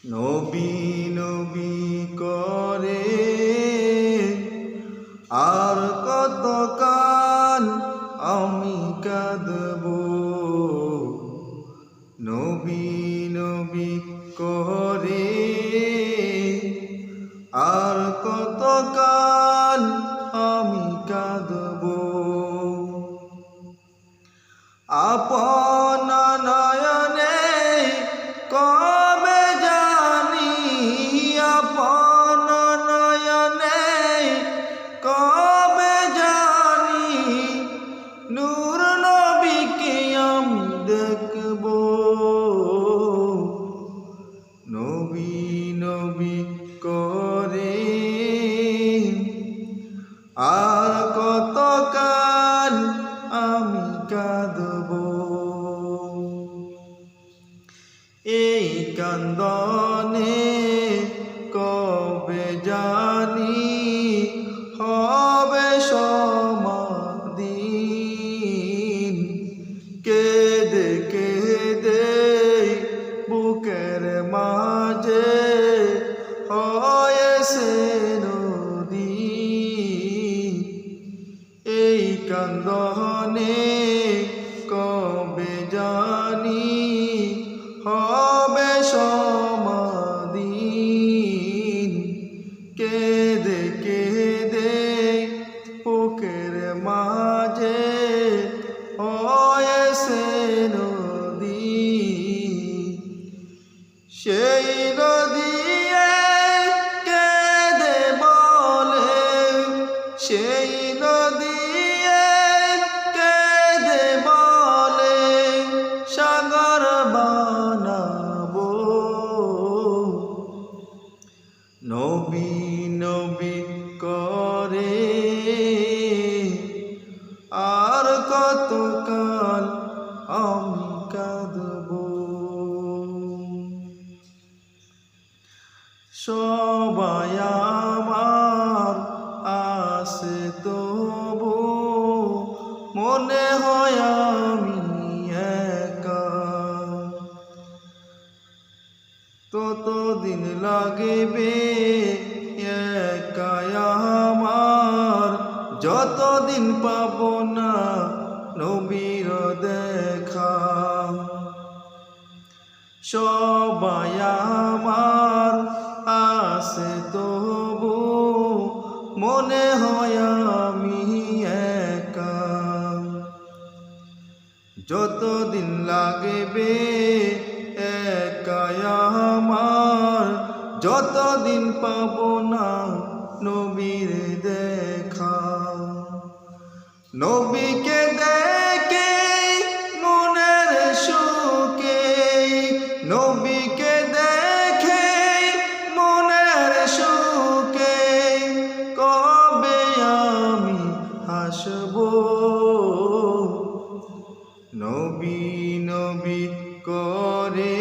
নবী নবী করে আর কতকাল আমি কাঁদব। নবী নবী করে আর কতকাল আমি কাঁদব। আপন নয়নে কবে জানি, আপন নয়নে কবে জানি নূর নবীকে আমি দেখব। নবী নবী করে আর কতকাল আমি কাঁদব। এই কান্দনে কবে জানি হবে সমাধি। কেঁদে কেঁদে বুকের মাঝে হয়েছে নদী। এই কান্দনে কবে জানি হবে সমাধি। কেঁদে কেঁদে বুকের মাঝে হয়েছে নদী। সেই নদী কেঁদে বলে, সেই নদী কেঁদে বলে সাগর বানাবো। নবী নবী করে আর কতকাল আমি কাঁদব। সবাই আমার আছে তবু মনে হয় আমি একা। ততদিন লাগবে একা আমার, যতদিন পাব না নবীর দেখা। সবাই আমার আছে তবু মনে হয় আমি একা। যতদিন লাগবে একা আমার, যতদিন পাব না নবীর দেখা। নবীকে দেখে মনের সুখে, নবীকে দেখে মনের সুখে কবে আমি হাসব। নবী নবী করে